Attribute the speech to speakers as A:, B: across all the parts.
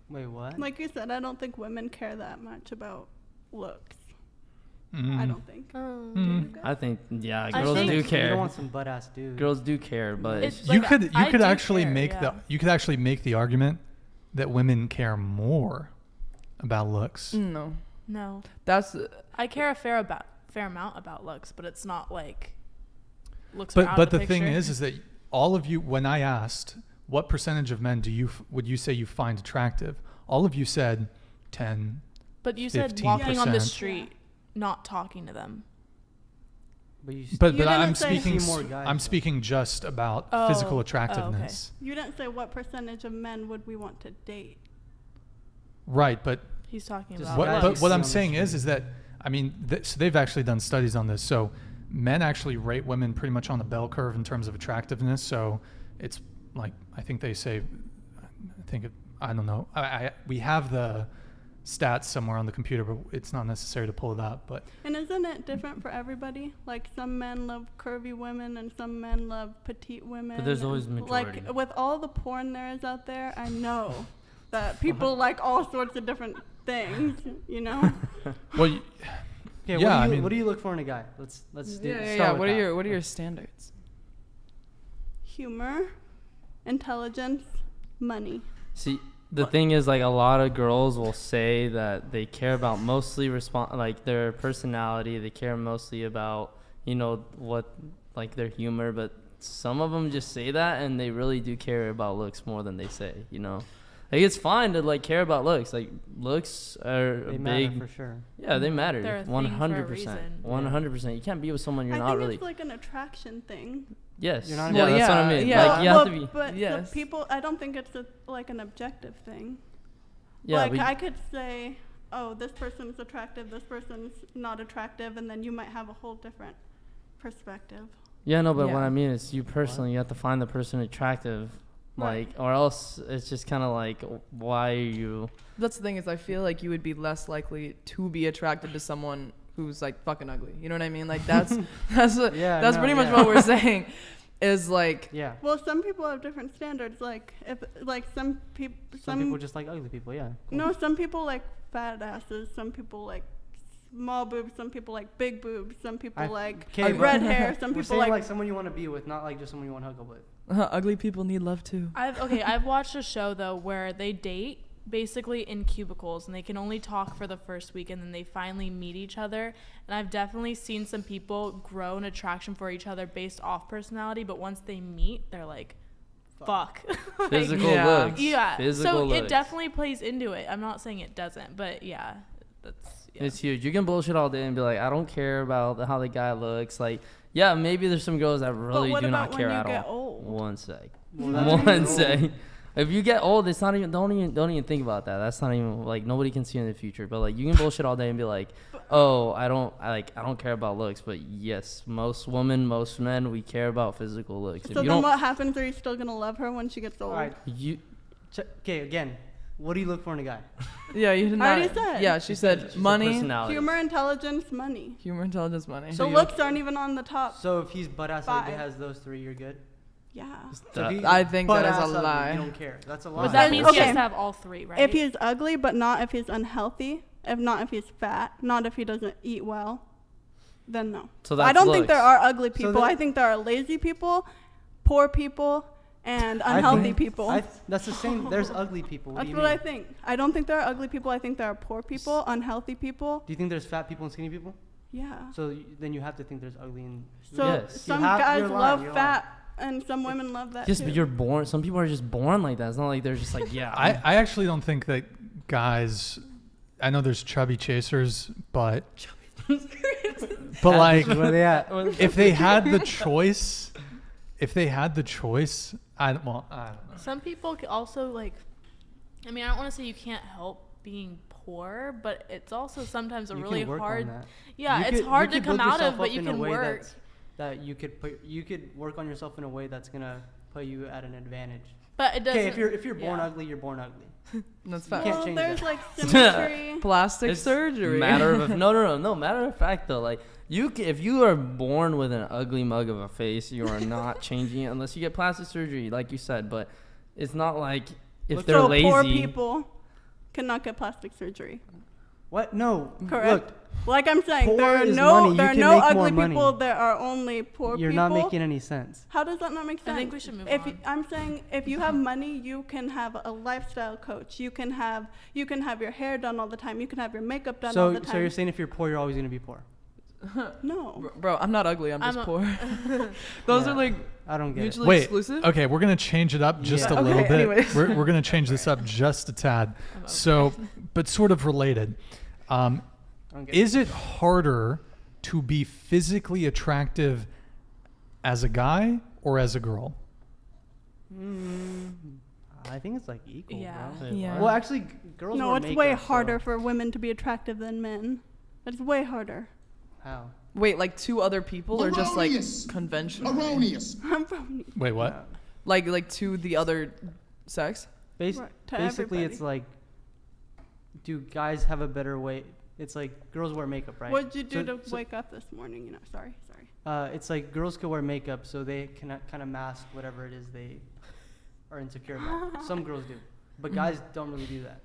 A: Wait, what?
B: Like you said, I don't think women care that much about looks.
C: Mm.
B: I don't think.
D: I think, yeah,
E: I
D: girls
E: think-
D: do
A: You
D: care.
A: don't want some butt ass dude.
D: Girls do care, but
E: It's
C: You
E: like,
C: could
E: I do
C: actually
E: care,
C: make
E: yeah.
C: you could actually make the argument that women care more about looks.
F: No,
E: No,
F: that's
E: I care a fair amount about looks, but it's not like looks.
C: But the thing is that all of you, when I asked what percentage of men would you say you find attractive, all of you said 10.
E: But you said walking on the
C: 15%.
E: street, not talking to them.
A: But you
C: But
B: You
C: I'm
B: didn't say-
C: speaking
A: See more guys,
C: I'm
A: though.
C: speaking just about
E: Oh,
C: physical
E: oh,
C: attractiveness.
B: You didn't say what percentage of men would we want to date.
C: Right, but
E: He's talking
A: Just
E: about
C: what
A: guys
E: looks.
A: you
C: what
A: see
C: I'm
A: on the
C: saying is
A: street.
C: that I mean so they've actually done studies on this. So men actually rate women pretty much on the bell curve in terms of attractiveness. So it's like I think they say I don't know. We have the stats somewhere on the computer, but it's not necessary to pull it up. But
B: And isn't it different for everybody? Like some men love curvy women and some men love petite women.
D: But there's always
B: and,
D: majority.
B: Like with all the porn there is out there, I know that people like all sorts of different things, you know?
C: well,
A: Okay,
C: Yeah, I
A: what do you
C: mean-
A: what do you look for in a guy? Let's
F: yeah,
A: start
F: yeah.
A: with
F: What are
A: that.
F: your standards?
B: Humor, intelligence, money.
D: See, the thing is, like, a lot of girls will say that they care about mostly like their personality. They care mostly about, what, like, their humor. But some of them just say that, and they really do care about looks more than they say. Like, it's fine to like care about looks. Like, looks are
A: They
D: a
A: matter
D: big.
A: for sure.
D: Yeah, they matter.
E: They're a thing for a
D: 100%.
E: reason.
D: 100%. You can't be with someone you're
B: I
D: not
B: think
D: really.
B: it's like an attraction thing.
D: Yes.
A: You're not
D: yeah,
A: gonna-
D: that's what I
F: yeah,
D: mean.
F: yeah.
D: Like, you have to be.
B: But
F: Yes.
B: the people, I don't think it's like an objective thing.
D: Yeah,
B: like
D: but
B: I could say, oh, this person's attractive, this person's not attractive, and then you might have a whole different perspective.
D: yeah, no, but what
F: Yeah.
D: I mean is you personally, you have to find the person attractive.
B: Right.
D: Like, or else it's just kind of like, why are you?
F: That's the thing is I feel like you would be less likely to be attracted to someone who's like fucking ugly. You know what I mean? Like that's
A: Yeah,
F: that's
A: no,
F: pretty much
A: yeah.
F: what we're saying. Is like
A: Yeah.
B: Well, some people have different standards. Like if like some people,
A: Some people just like ugly people. Yeah. Cool.
B: no, some people like fat asses. Some people like small boobs. Some people like big boobs. Some people like
A: okay,
B: red hair. Some
A: We're
B: people
A: saying
B: like.
A: like someone you want to be with, not like just someone you want to hook up with.
F: ugly people need love too.
E: I've watched a show though where they date basically in cubicles and they can only talk for the first week and then they finally meet each other. And I've definitely seen some people grow an attraction for each other based off personality, but once they meet, they're like, fuck. Like,
D: Physical
F: Yeah.
D: looks.
E: yeah.
D: Physical
E: So
D: looks.
E: it definitely plays into it. I'm not saying it doesn't, but yeah, that's yeah.
D: It's huge. You can bullshit all day and be like, I don't care about how the guy looks. Like, yeah, maybe there's some girls that really
B: what
D: do not
B: about when
D: care
B: you
D: at
B: get
D: all.
B: old?
D: One sec.
A: Well, that's when you
D: One
A: get
D: sec.
A: old.
D: If you get old, it's not even. Don't even think about that. That's not even like nobody can see in the future. But like, you can bullshit all day and be like, oh, I don't care about looks. But yes, most women, most men, we care about physical looks. If
B: So
D: you
B: then
D: don't,
B: what happens? Are you still gonna love her when she gets old?
A: All right.
D: you
A: Okay. Again, what do you look for in a guy?
F: Yeah, you did
B: I
F: not.
B: already said.
F: Yeah, she said
D: She's a
F: money,
D: personality.
B: Humor, intelligence, money.
F: humor, intelligence, money.
B: The looks aren't even on the top.
A: So if he's butt ass ugly,
B: Five.
A: has those three, you're good.
B: Yeah.
A: So if
D: That-
A: he's
F: I think that is
A: butt-ass
F: a
A: ugly,
F: lie.
A: You don't care. That's a lie.
E: But that means he
B: Okay.
E: has to have all three, right?
B: If he's ugly, but not if he's unhealthy, if he's fat, not if he doesn't eat well, then no.
D: So that's
B: I don't think there
D: looks.
B: are ugly
A: So
B: people.
A: then-
B: I think there are lazy people, poor people, and unhealthy people.
A: That's the same. There's ugly people. What
B: That's
A: do you
B: what
A: mean?
B: I think. I don't think there are ugly people. I think there are poor people, unhealthy people.
A: Do you think there's fat people and skinny people?
B: Yeah.
A: So then you have to think there's ugly and.
B: So
D: Yes.
B: some
A: You have-
B: guys
A: you're lying,
B: love
A: you're
B: fat, and some women love that
D: yes,
B: too.
D: but you're born. Some people are just born like that. It's not like they're just like, yeah.
C: I actually don't think that guys. I know there's chubby chasers, but like
A: Where they at?
C: if they had the choice, I don't know.
E: Some people also like, I mean, I don't want to say you can't help being poor, but it's also sometimes a
A: You
E: really
A: can work
E: hard.
A: on that.
E: Yeah,
A: You
E: it's
A: could-
E: hard
A: you
E: to
A: could
E: come
A: build
E: out
A: yourself
E: of, but
A: up
E: you
A: in a
E: can
A: way
E: work.
A: that you could work on yourself in a way that's gonna put you at an advantage.
E: But it doesn't.
A: Okay, if you're born
E: yeah.
A: ugly, you're born ugly.
F: That's
A: can't
F: fine.
B: well,
A: change
B: there's
A: that.
B: like symmetry.
F: Plastic
D: It's
F: surgery.
D: Matter of no. Matter of fact though, like if you are born with an ugly mug of a face, you are not changing it unless you get plastic surgery, like you said. But it's not like if they're
B: so
D: lazy.
B: poor people. cannot get plastic surgery.
A: What? No.
B: Correct.
A: Look,
B: Like I'm saying,
A: Poor
B: there are
A: is
B: no
A: money. You
B: there are
A: can
B: no
A: make more
B: ugly
A: money.
B: people. There are only poor
A: you're
B: people.
A: not making any sense.
B: How does that not make sense?
E: I think we should move
B: if
E: on.
B: I'm saying if you have money, you can have a lifestyle coach. You can have your hair done all the time. You can have your makeup done all the time.
A: So you're saying if you're poor, you're always gonna be poor?
B: No.
F: Bro, I'm not ugly. I'm just
E: I'm a-
F: poor. Those
A: Yeah.
F: are like
A: I don't get
F: mutually
C: Wait,
F: exclusive.
C: okay, we're gonna change it up just
A: Yeah.
C: a little
F: Okay,
C: bit.
F: anyways.
C: We're gonna change this up just a tad.
E: I'm okay.
C: So, but sort of related.
A: it. I don't get
C: Is it harder to be physically attractive as a guy or as a girl?
A: I think it's like equal,
E: Yeah.
A: bro.
F: Yeah.
A: Well, actually, girls
B: No,
A: wear
B: it's way
A: makeup, so-
B: harder for women to be attractive than men. It's way harder.
A: How?
F: Wait, like two other people or just like
G: Erroneous.
F: conventional?
G: Erroneous.
B: I'm from
C: Wait, what?
A: Yeah.
F: Like to the other sex?
A: Bas-
B: Right, to
A: basically, it's
B: everybody.
A: like, do guys have a better way? It's like girls wear makeup, right?
B: What'd you do
A: So-
B: to
A: so-
B: wake up this morning? You know, sorry.
A: It's like girls could wear makeup so they can kind of mask whatever it is they are insecure about. Some girls do, but guys don't really do that.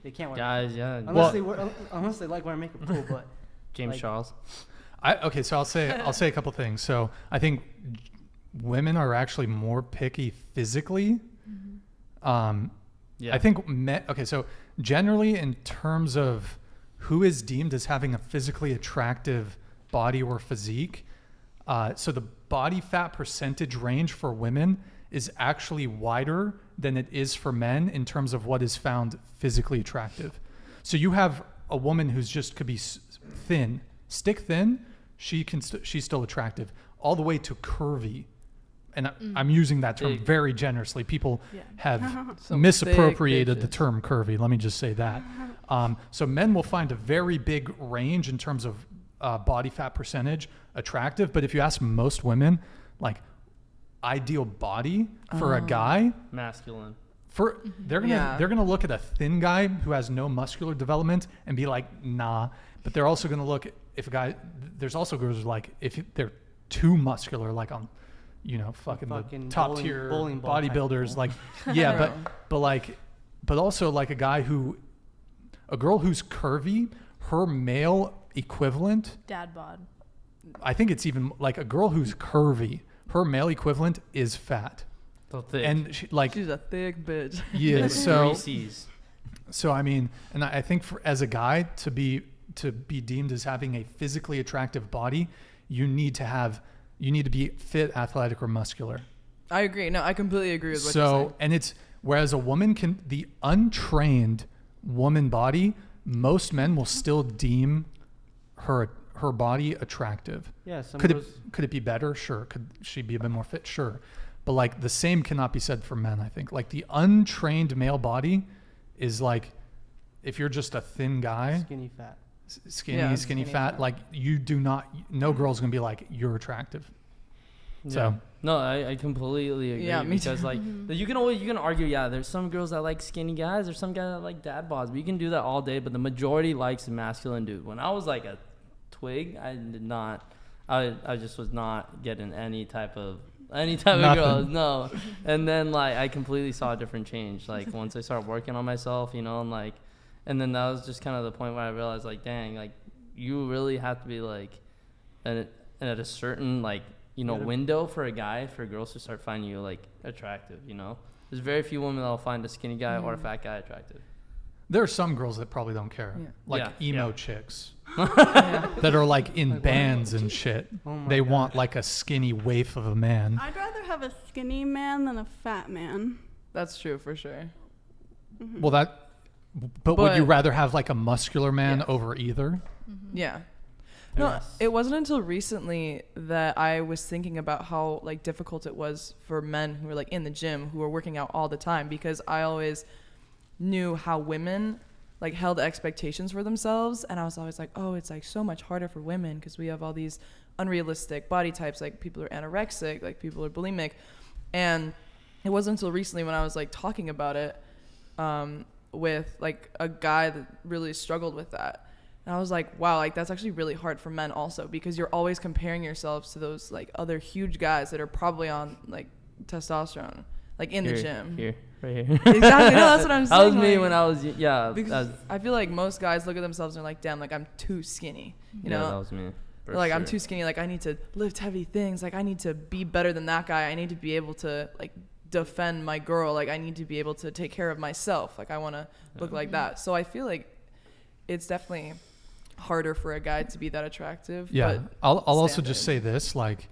A: They can't wear
D: Guys, yeah.
A: makeup.
C: Well-
A: Unless they like wearing makeup, cool. But
D: James
A: like-
D: Charles.
C: Okay, so I'll say a couple things. So I think women are actually more picky physically.
D: Yeah.
C: I think okay, so generally in terms of who is deemed as having a physically attractive body or physique, so the body fat percentage range for women is actually wider than it is for men in terms of what is found physically attractive. So you have a woman who's just could be thin, stick thin, she's still attractive, all the way to curvy. And I'm using that term
D: Big.
C: very generously. People
E: Yeah.
C: have
F: Some
C: misappropriated
F: thick
C: the
F: bitches.
C: term curvy. Let me just say that. So men will find a very big range in terms of body fat percentage attractive. But if you ask most women, like ideal body for a guy,
D: Masculine.
C: they're
F: Yeah.
C: gonna look at a thin guy who has no muscular development and be like, nah. But they're also gonna look at if a guy. There's also girls who are like if they're too muscular, like on, fucking the
A: Fucking
C: top
A: bowling-
C: tier
A: bowling ball type
C: bodybuilders,
A: people.
C: like yeah, but also like a girl who's curvy, her male equivalent.
E: Dad bod.
C: I think it's even like a girl who's curvy. Her male equivalent is fat,
D: So thick.
C: and she, like
F: She's a thick bitch.
C: yeah.
D: Like
C: So
D: 3Cs.
C: So I mean, and I think as a guy to be deemed as having a physically attractive body, you need to be fit, athletic, or muscular.
F: I agree. No, I completely agree with what you're
C: So
F: saying.
C: and it's whereas a woman the untrained woman body, most men will still deem her body attractive.
A: Yeah, some
C: Could
A: girls.
C: it be better? Sure. Could she be a bit more fit? Sure. But like the same cannot be said for men, I think. Like the untrained male body is like if you're just a thin guy,
A: Skinny fat.
C: skinny,
F: Yeah,
C: skinny
F: skinny
C: fat,
F: fat.
C: like you do not, no girl's gonna be like, you're attractive. So
D: No, I completely agree.
F: Yeah, me
D: because
F: too.
D: like you can argue, yeah, there's some girls that like skinny guys, there's some guys that like dad bods, but you can do that all day. But the majority likes a masculine dude. When I was like a twig, I just was not getting any type of girl.
C: Nothing.
D: No. And then like I completely saw a different change. Like once I started working on myself, and then that was just kind of the point where I realized like, dang, like you really have to be like at a certain like window for girls to start finding you like attractive. There's very few women that'll find a skinny guy or a fat guy attractive.
C: there are some girls that probably don't care,
F: Yeah.
C: like
D: Yeah,
C: emo
D: yeah.
C: chicks
F: Yeah.
C: that are like in
A: Like,
C: bands and shit.
A: Oh my
C: They
A: gosh.
C: want like a skinny waif of a man.
B: I'd rather have a skinny man than a fat man.
F: That's true for sure.
C: Well, but would you
F: But-
C: rather have like a muscular man
F: Yeah.
C: over either?
F: Yeah. No,
A: Yes.
F: it wasn't until recently that I was thinking about how like difficult it was for men who were like in the gym who were working out all the time, because I always knew how women like held expectations for themselves, and I was always like, oh, it's like so much harder for women because we have all these unrealistic body types, like people are anorexic, like people are bulimic. And it wasn't until recently when I was like talking about it with like a guy that really struggled with that. And I was like, wow, like that's actually really hard for men also, because you're always comparing yourselves to those like other huge guys that are probably on like testosterone, like in the gym.
D: Here. right here.
F: Exactly. No, that's what I'm
D: That was
F: saying,
D: me
F: like-
D: when I was yeah.
F: Because I feel like most guys look at themselves and are like, damn, like I'm too skinny. You
D: yeah,
F: know?
D: that was me. for
F: Like I'm
D: sure.
F: too skinny. Like I need to lift heavy things. Like I need to be better than that guy. I need to be able to like defend my girl. Like I need to be able to take care of myself. Like I want to look like that. So I feel like it's definitely harder for a guy to be that attractive.
C: Yeah, I'll also just say
F: standard.
C: this: like,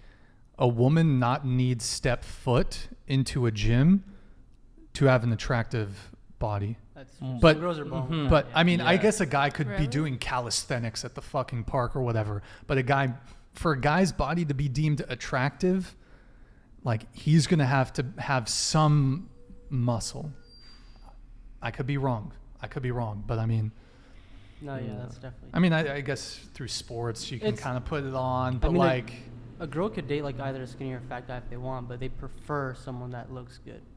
C: a woman not need step foot into a gym to have an attractive body.
A: That's
D: Mm.
C: But-
A: some girls are born with
D: Mhm.
A: that,
C: But
A: yeah.
C: I mean, I
D: Yeah.
C: guess a guy could be
E: Really?
C: doing calisthenics at the fucking park or whatever. But for a guy's body to be deemed attractive, like he's gonna have to have some muscle. I could be wrong. But I mean,
A: No, yeah,
D: Yeah.
A: that's definitely.
C: I guess through sports you can
A: It's-
C: kind of put it on, but
A: mean,
C: like.
A: a girl could date like either a skinny or fat guy if they want, but they prefer someone that looks good.